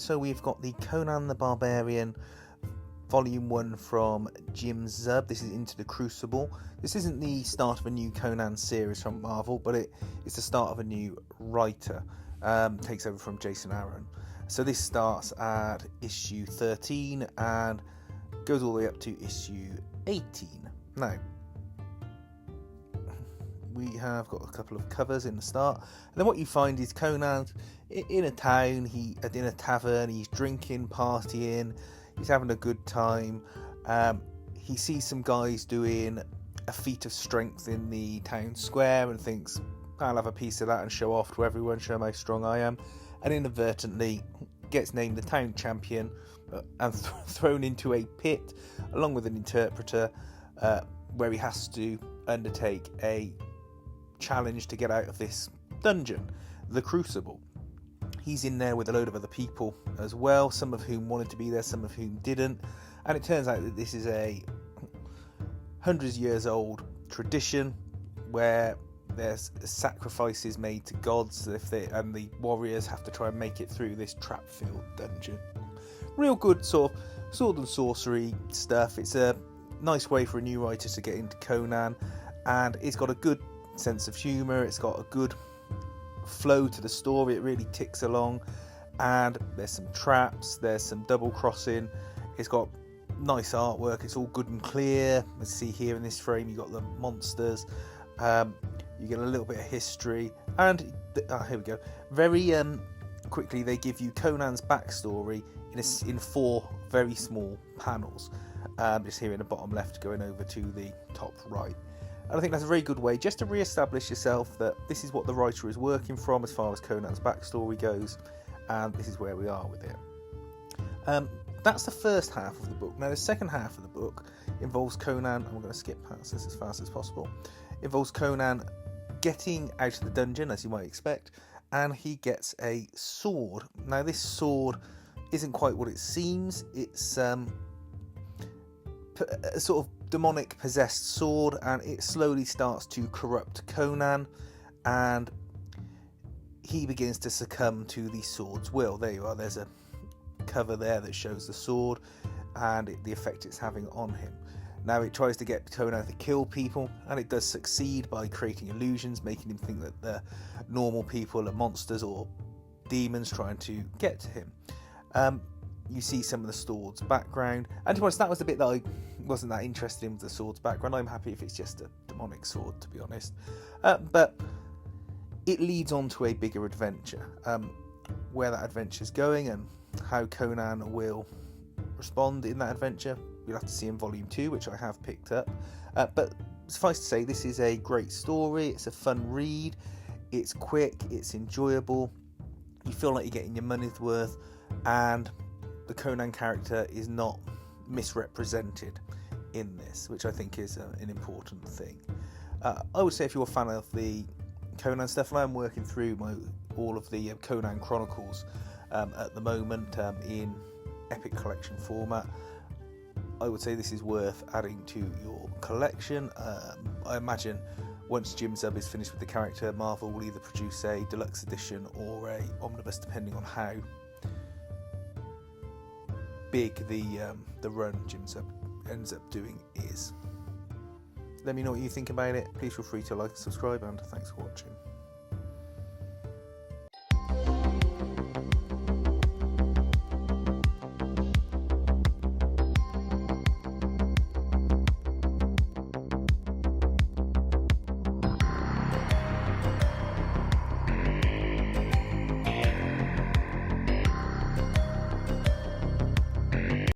so we've got the Conan the Barbarian Volume 1 from Jim Zub. This is Into the Crucible. This isn't the start of a new Conan series from Marvel, but it's the start of a new writer. Takes over from Jason Aaron. So this starts at issue 13 and goes all the way up to issue 18. Now, we have got a couple of covers in the start, and then what you find is Conan in a town, in a tavern, he's drinking, partying, he's having a good time. He sees some guys doing a feat of strength in the town square and thinks, I'll have a piece of that and show off to everyone, show how strong I am, and inadvertently gets named the town champion and thrown into a pit along with an interpreter where he has to undertake a challenge to get out of this dungeon, the Crucible. He's in there with a load of other people as well, some of whom wanted to be there, some of whom didn't, and it turns out that this is a hundreds of years old tradition where there's sacrifices made to gods and the warriors have to try and make it through this trap-filled dungeon. Real good sort of sword and sorcery stuff. It's a nice way for a new writer to get into Conan, and it's got a good sense of humour, it's got a good flow to the story, it really ticks along, and there's some traps, there's some double crossing, it's got nice artwork, it's all good and clear. Let's see here in this frame you got the monsters, you get a little bit of history, and here we go, very quickly they give you Conan's backstory in 4 very small panels, just here in the bottom left going over to the top right. And I think that's a very good way just to re-establish yourself that this is what the writer is working from as far as Conan's backstory goes, and this is where we are with it. That's the first half of the book. Now the second half of the book involves Conan, and we're going to skip past this as fast as possible, involves Conan getting out of the dungeon, as you might expect, and he gets a sword. Now this sword isn't quite what it seems. It's a sort of demonic possessed sword, and it slowly starts to corrupt Conan, and he begins to succumb to the sword's will. There you are, there's a cover there that shows the sword and the effect it's having on him. Now it tries to get Conan to kill people, and it does succeed by creating illusions, making him think that the normal people are monsters or demons trying to get to him. You see some of the sword's background, and to be honest, that was the bit that I wasn't that interested in, with the sword's background. I'm happy if it's just a demonic sword, to be honest. But it leads on to a bigger adventure. Where that adventure is going and how Conan will respond in that adventure, you'll have to see in Volume 2, which I have picked up. But suffice to say, this is a great story. It's a fun read. It's quick. It's enjoyable. You feel like you're getting your money's worth, and the Conan character is not misrepresented in this, which I think is an important thing. I would say if you're a fan of the Conan stuff, and I'm working through all of the Conan Chronicles at the moment in Epic Collection format, I would say this is worth adding to your collection. I imagine once Jim Zub is finished with the character, Marvel will either produce a deluxe edition or a omnibus, depending on how big the run Jim Zub ends up doing is. Let me know what you think about it. Please feel free to like and subscribe, and thanks for watching.